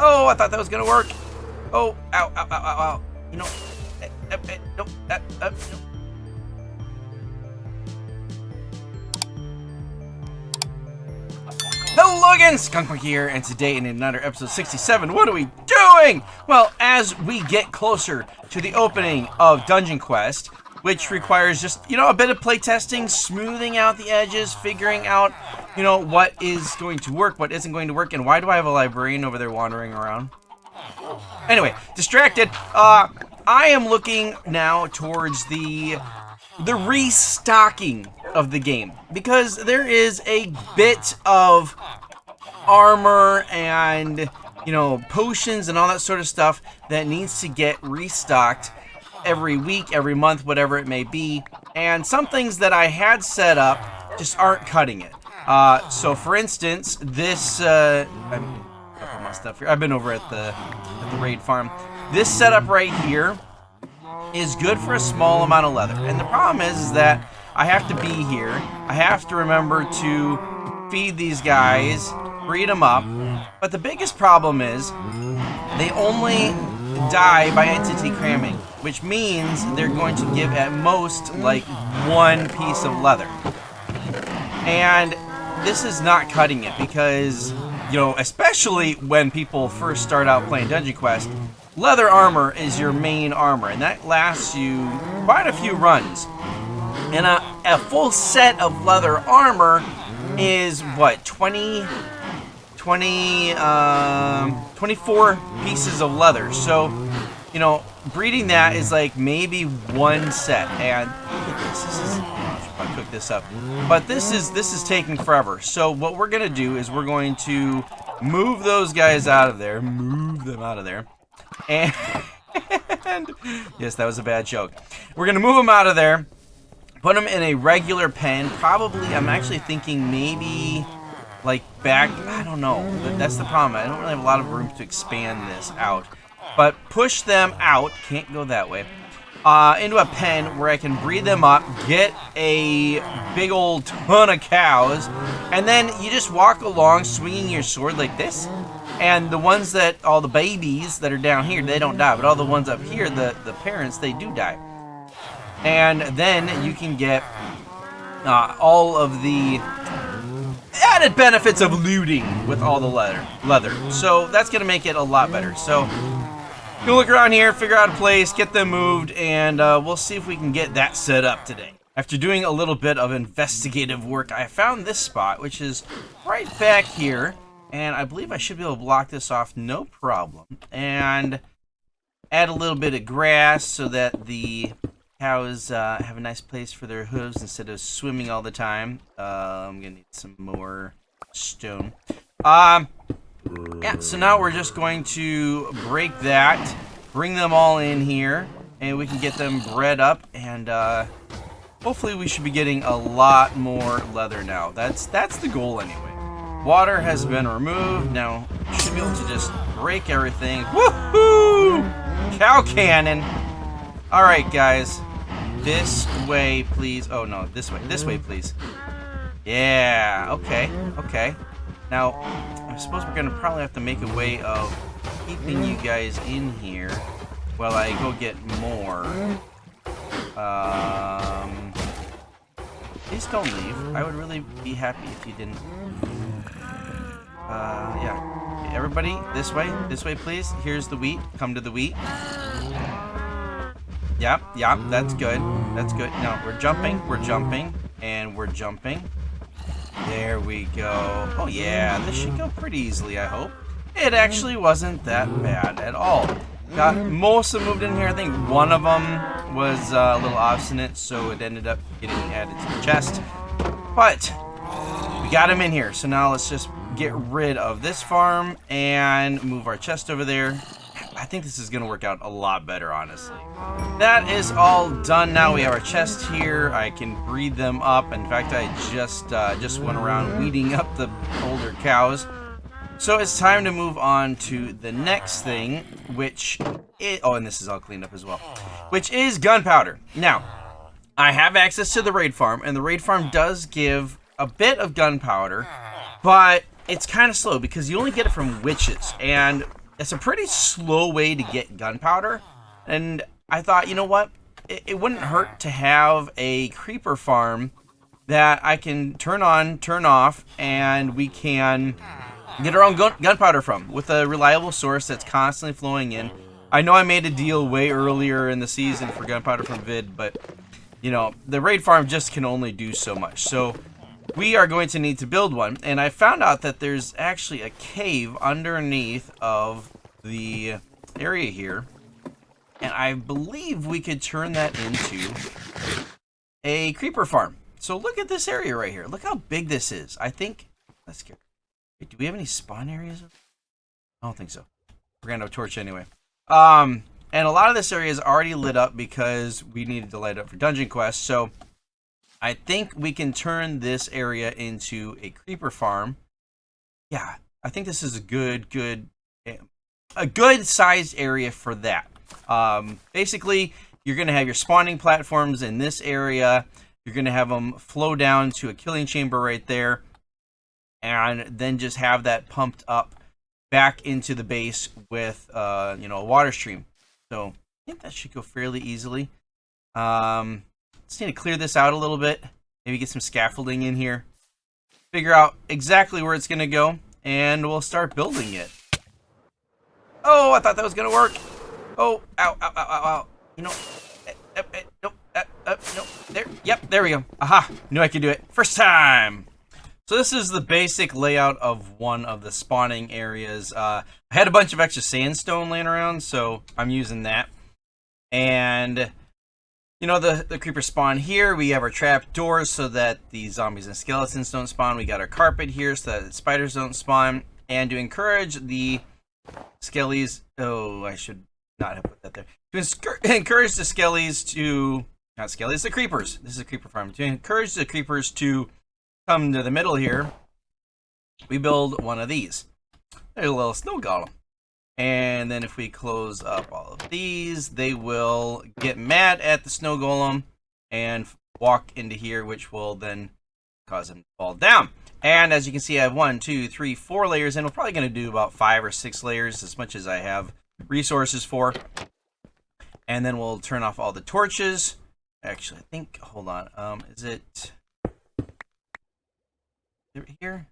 Oh, I thought that was gonna work. Oh, ow, ow, ow, ow, ow. You know, nope, nope. Hello again, skunkmunkee here, and today in another episode 67, what are we doing? Well, as we get closer to the opening of Dungeon Quest, which requires just, a bit of playtesting, smoothing out the edges, figuring out, what is going to work, what isn't going to work, and why do I have a librarian over there wandering around? Anyway, distracted. I am looking now towards the restocking of the game, because there is a bit of armor and potions and all that sort of stuff that needs to get restocked every week, every month, whatever it may be, and some things that I had set up just aren't cutting it. So for instance, this I'm up my stuff here. I've been over at the raid farm. This setup right here is good for a small amount of leather, and the problem is that I have to be here. I have to remember to feed these guys, breed them up, but the biggest problem is they only die by entity cramming, which means they're going to give at most like one piece of leather, and this is not cutting it because, especially when people first start out playing Dungeon Quest, leather armor is your main armor, and that lasts you quite a few runs. And a full set of leather armor is, what, 24 pieces of leather. So, breeding that is like maybe one set. And look at this. I should probably cook this up. But this is taking forever. So what we're going to do is we're going to move those guys out of there. Move them out of there. And yes, that was a bad joke. We're going to move them out of there. Put them in a regular pen. Probably, I'm actually thinking maybe like back, I don't know. That's the problem. I don't really have a lot of room to expand this out. But push them out, can't go that way, into a pen where I can breed them up, get a big old ton of cows, and then you just walk along swinging your sword like this. And the ones that, all the babies that are down here, they don't die. But all the ones up here, the parents, they do die. And then you can get all of the added benefits of looting with all the leather. So that's going to make it a lot better. So we'll look around here, figure out a place, get them moved, and we'll see if we can get that set up today. After doing a little bit of investigative work, I found this spot, which is right back here. And I believe I should be able to block this off no problem. And add a little bit of grass so that the cows have a nice place for their hooves instead of swimming all the time. I'm going to need some more stone. Yeah, so now we're just going to break that, bring them all in here, and we can get them bred up. And hopefully we should be getting a lot more leather now. That's the goal anyway. Water has been removed. Now, should be able to just break everything. Woohoo! Cow cannon. Alright, guys. This way, please. Oh, no. This way. This way, please. Yeah. Okay. Okay. Now, I suppose we're going to probably have to make a way of keeping you guys in here while I go get more. Please don't leave. I would really be happy if you didn't. Yeah. Okay, everybody, this way, please. Here's the wheat. Come to the wheat. Yep, that's good. That's good. No, we're jumping, and we're jumping. There we go. Oh yeah, this should go pretty easily, I hope. It actually wasn't that bad at all. Got most of them moved in here. I think one of them was a little obstinate, so it ended up getting added to the chest. But we got him in here, so now let's just get rid of this farm and move our chest over there. I think this is going to work out a lot better, honestly. That is all done now. We have our chest here. I can breed them up. In fact, I just went around weeding up the older cows. So it's time to move on to the next thing, which is... Oh, and this is all cleaned up as well. Which is gunpowder. Now, I have access to the raid farm, and the raid farm does give a bit of gunpowder, but it's kind of slow because you only get it from witches. And it's a pretty slow way to get gunpowder. And I thought, you know what? It wouldn't hurt to have a creeper farm that I can turn on, turn off, and we can get our own gunpowder from with a reliable source that's constantly flowing in. I know I made a deal way earlier in the season for gunpowder from Vid, but you know, the raid farm just can only do so much. So we are going to need to build one, and I found out that there's actually a cave underneath of the area here, and I believe we could turn that into a creeper farm. So look at this area right here. Look how big this is. I think, let's get, wait, do we have any spawn areas? I don't think so. We're gonna have a torch anyway. And a lot of this area is already lit up because we needed to light up for dungeon quests. So I think we can turn this area into a creeper farm. Yeah, I think this is a good sized area for that. Basically, you're going to have your spawning platforms in this area. You're going to have them flow down to a killing chamber right there, and then just have that pumped up back into the base with you know, a water stream. So I think that should go fairly easily. Just need to clear this out a little bit. Maybe get some scaffolding in here. Figure out exactly where it's going to go, and we'll start building it. Oh, I thought that was going to work. Oh, ow, ow, ow, ow, ow. You know, nope, nope, there, yep, there we go. Aha, knew I could do it. First time. So this is the basic layout of one of the spawning areas. I had a bunch of extra sandstone laying around, so I'm using that. And you know, the creepers spawn here. We have our trap doors so that the zombies and skeletons don't spawn. We got our carpet here so that the spiders don't spawn. And to encourage the skellies, oh, I should not have put that there. To encourage the skellies to, not skellies, the creepers. This is a creeper farm. To encourage the creepers to come to the middle here, we build one of these. There's a little snow golem. And then if we close up all of these, they will get mad at the snow golem and walk into here, which will then cause them to fall down. And as you can see, I have 1, 2, 3, 4 layers, and we're probably going to do about 5 or 6 layers, as much as I have resources for. And then we'll turn off all the torches. Actually, I think, hold on, is it here?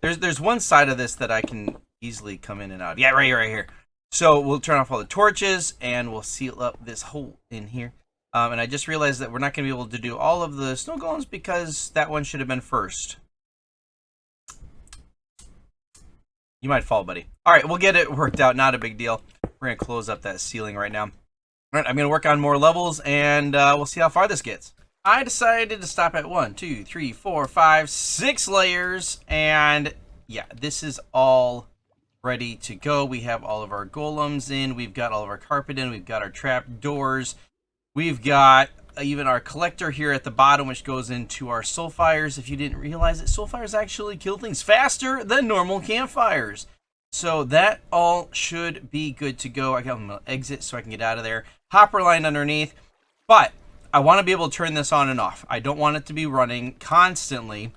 There's one side of this that I can easily come in and out. Yeah, right here. So we'll turn off all the torches and we'll seal up this hole in here. And I just realized that we're not going to be able to do all of the snow golems because that one should have been first. You might fall, buddy. All right, we'll get it worked out. Not a big deal. We're going to close up that ceiling right now. All right, I'm going to work on more levels and we'll see how far this gets. I decided to stop at 1, 2, 3, 4, 5, 6 layers. And yeah, this is all ready to go. We have all of our golems in. We've got all of our carpet in. We've got our trap doors. We've got even our collector here at the bottom, which goes into our soul fires. If you didn't realize it, soul fires actually kill things faster than normal campfires. So that all should be good to go. I got them to exit so I can get out of there. Hopper line underneath. But I want to be able to turn this on and off. I don't want it to be running constantly.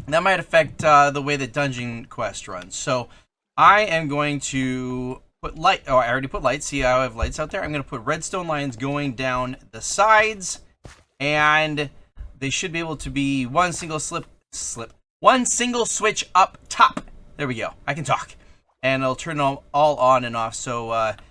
That might affect the way the dungeon quest runs. So I am going to put light. Oh, I already put lights. See how I have lights out there? I'm going to put redstone lines going down the sides. And they should be able to be one single one single switch up top. There we go. I can talk. And it'll turn all on and off. So let's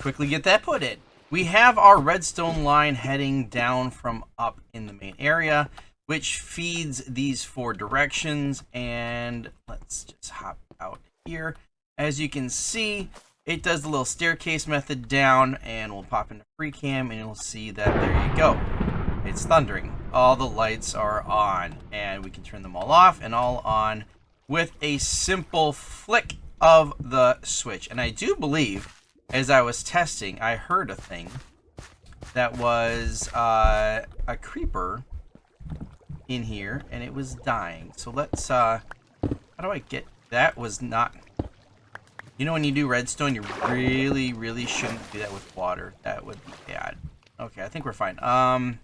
quickly get that put in. We have our redstone line heading down from up in the main area, which feeds these 4 directions. And let's just hop out here. As you can see, it does the little staircase method down, and we'll pop into free cam and you'll see that there you go. It's thundering. All the lights are on, and we can turn them all off and all on with a simple flick of the switch. And I do believe, as I was testing, I heard a thing that was a creeper in here, and it was dying. So let's, how do I get, that was not, you know, when you do redstone, you really, really shouldn't do that with water. That would be bad. Okay, I think we're fine.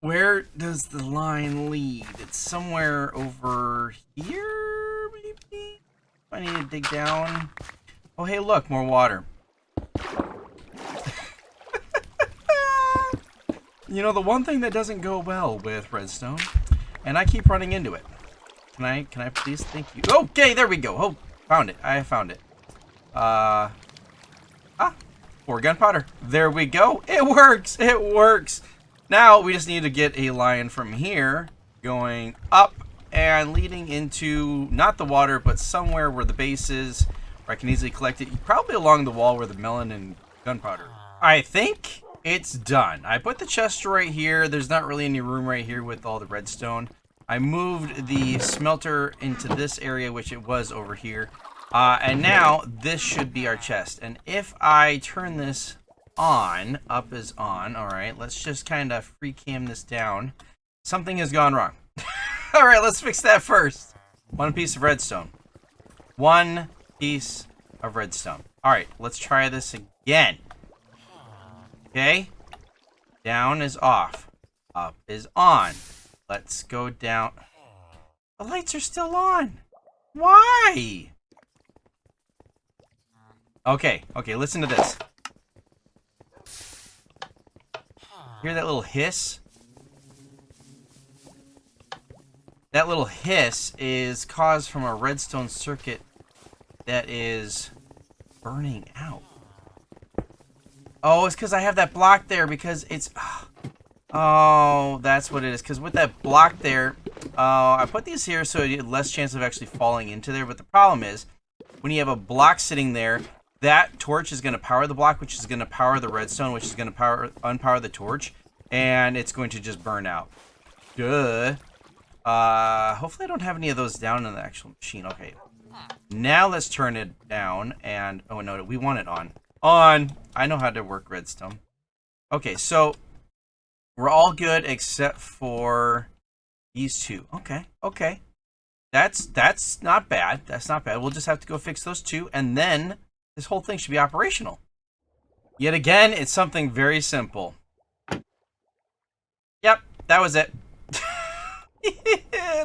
Where does the line lead? It's somewhere over here, maybe? I need to dig down. Oh, hey, look, more water. You know, the one thing that doesn't go well with redstone, and I keep running into it. Can I please? Thank you. Okay, there we go. Oh, found it. I found it. 4 gunpowder. There we go. It works. It works. Now we just need to get a line from here going up and leading into not the water, but somewhere where the base is, where I can easily collect it. Probably along the wall where the melon and gunpowder. I think it's done. I put the chest right here. There's not really any room right here with all the redstone. I moved the smelter into this area, which it was over here. And now this should be our chest. And if I turn this on, up is on. All right, let's just kind of free cam this down. Something has gone wrong. All right, let's fix that first. 1 piece of redstone. 1 piece of redstone. All right, let's try this again. Okay, down is off. Up is on. Let's go down. The lights are still on. Why? Okay, listen to this. Hear that little hiss? That little hiss is caused from a redstone circuit that is burning out. Oh, it's because I have that block there because it's... Oh, that's what it is. Because with that block there, I put these here so you have less chance of actually falling into there. But the problem is, when you have a block sitting there, that torch is going to power the block, which is going to power the redstone, which is going to unpower the torch, and it's going to just burn out. Duh. Hopefully I don't have any of those down in the actual machine. Okay. Now let's turn it down, and... Oh, no, we want it on. On! I know how to work redstone. Okay, so... We're all good except for these two. Okay. That's not bad. That's not bad. We'll just have to go fix those two, and then this whole thing should be operational. Yet again, it's something very simple. Yep, that was it.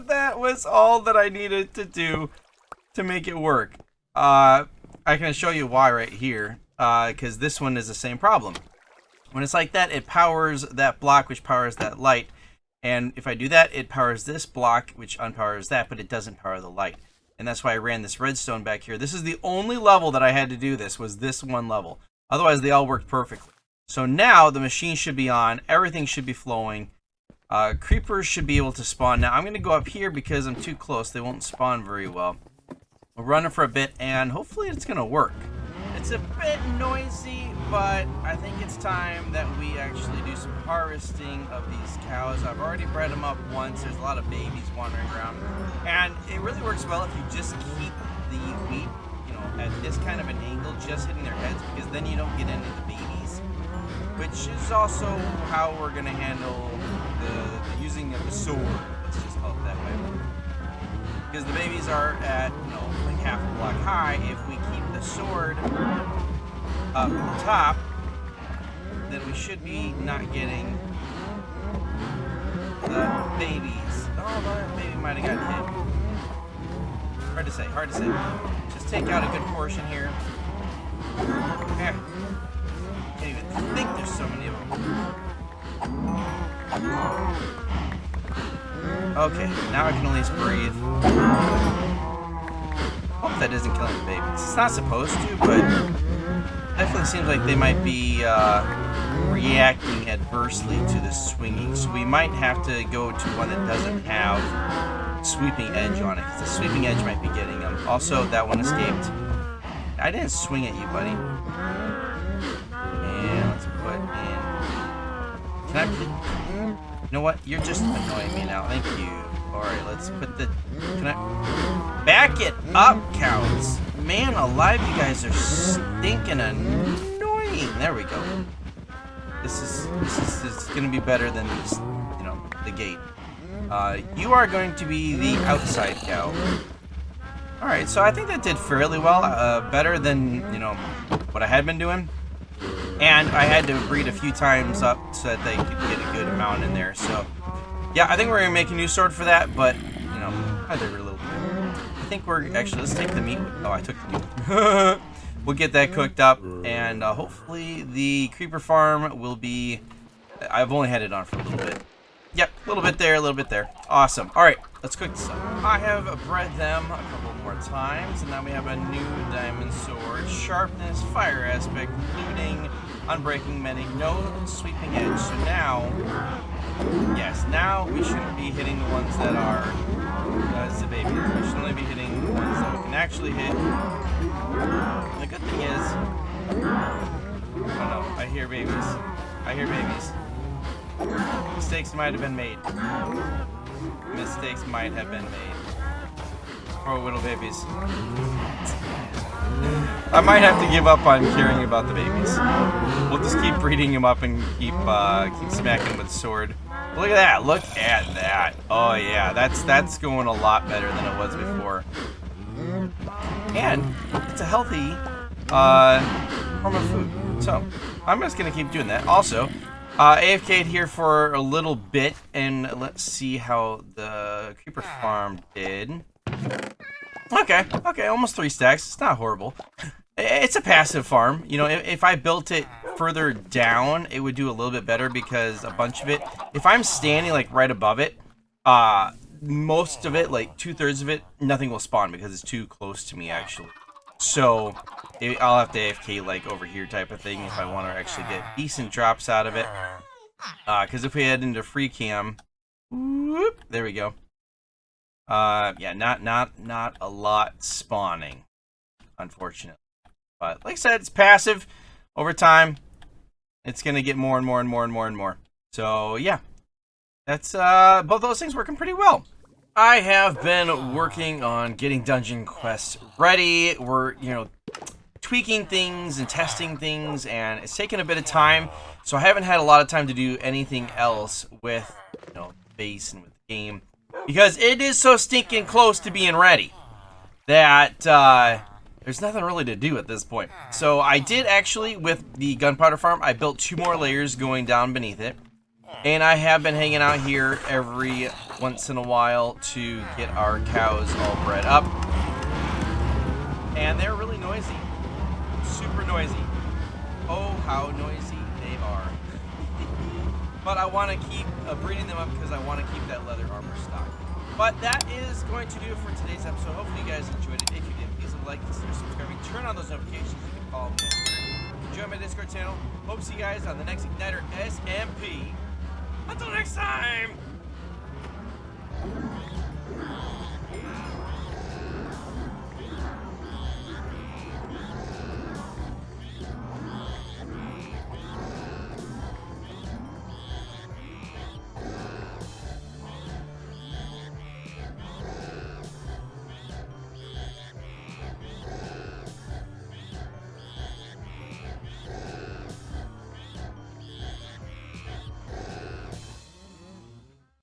That was all that I needed to do to make it work. I can show you why right here, because this one is the same problem. When it's like that, it powers that block, which powers that light. And if I do that, it powers this block, which unpowers that, but it doesn't power the light. And that's why I ran this redstone back here. This is the only level that I had to do this, was this one level. Otherwise, they all worked perfectly. So now the machine should be on. Everything should be flowing. Creepers should be able to spawn. Now, I'm going to go up here because I'm too close. They won't spawn very well. We'll run it for a bit, and hopefully it's going to work. It's a bit noisy, but I think it's time that we actually do some harvesting of these cows. I've already bred them up once. There's a lot of babies wandering around. And it really works well if you just keep the wheat, you know, at this kind of an angle, just hitting their heads, because then you don't get into the babies. Which is also how we're going to handle the using of the sword. Let's just call it that way. Because the babies are at, you know, like half a block high. If we keep the sword up top, then we should be not getting the babies. Oh, the baby might have gotten hit. Hard to say, hard to say. Just take out a good portion here. Yeah. Can't even think there's so many of them. Okay, now I can at least breathe. Hope that isn't killing the babies. It's not supposed to, but definitely seems like they might be reacting adversely to the swinging. So we might have to go to one that doesn't have sweeping edge on it, because the sweeping edge might be getting them. Also, that one escaped. I didn't swing at you, buddy. And let's put in... Can I... You know what? You're just annoying me now. Thank you. Alright, let's put the... Can I... Back it up, cows! Man alive, you guys are stinking annoying. There we go. This is going to be better than this, you know, the gate. You are going to be the outside cow. Alright, so I think that did fairly well. Better than, you know, what I had been doing. And I had to breed a few times up so that they could get a good amount in there. So, yeah, I think we're going to make a new sword for that, but, you know, I did a little bit. The think we're actually, let's take the meat. Oh, I took the meat. We'll get that cooked up, and hopefully the creeper farm will be. I've only had it on for a little bit. Yep, a little bit there, a little bit there. Awesome. All right, let's cook this up. I have bred them a couple more times, and now we have a new diamond sword. Sharpness, fire aspect, looting, unbreaking, mending, no sweeping edge. So now, yes, now we shouldn't be hitting the ones that are it's the babies. We should only be hitting the ones that we can actually hit. The good thing is, oh no, I hear babies. I hear babies. Mistakes might have been made. Mistakes might have been made. Poor little babies. I might have to give up on caring about the babies. We'll just keep breeding them up and keep smacking them with the sword. Look at that! Look at that! Oh yeah, that's going a lot better than it was before. And it's a healthy form of food. So I'm just gonna keep doing that. Also, AFK'd here for a little bit, and let's see how the creeper farm did. Okay, almost 3 stacks. It's not horrible. It's a passive farm. You know, if I built it further down, it would do a little bit better because a bunch of it, if I'm standing like right above it, most of it, like 2/3 of it, nothing will spawn because it's too close to me actually. So I'll have to AFK like over here type of thing if I want to actually get decent drops out of it. Because if we head into free cam, whoop, there we go. Yeah, not a lot spawning, unfortunately. But like I said, it's passive. Over time, it's gonna get more and more and more and more and more. So yeah, that's both those things working pretty well. I have been working on getting dungeon quests ready. We're, you know, tweaking things and testing things, and it's taken a bit of time. So I haven't had a lot of time to do anything else with, you know, base and with the game because it is so stinking close to being ready that there's nothing really to do at this point. So I did actually, with the gunpowder farm, I built 2 more layers going down beneath it. And I have been hanging out here every once in a while to get our cows all bred up. And they're really noisy. Super noisy. Oh, how noisy they are. But I want to keep breeding them up because I want to keep that leather armor stock. But that is going to do it for today's episode. Hopefully you guys enjoyed it. If you did, please like, consider subscribing, turn on those notifications. You can follow me. Join my Discord channel. Hope to see you guys on the next Igniter SMP. Until next time!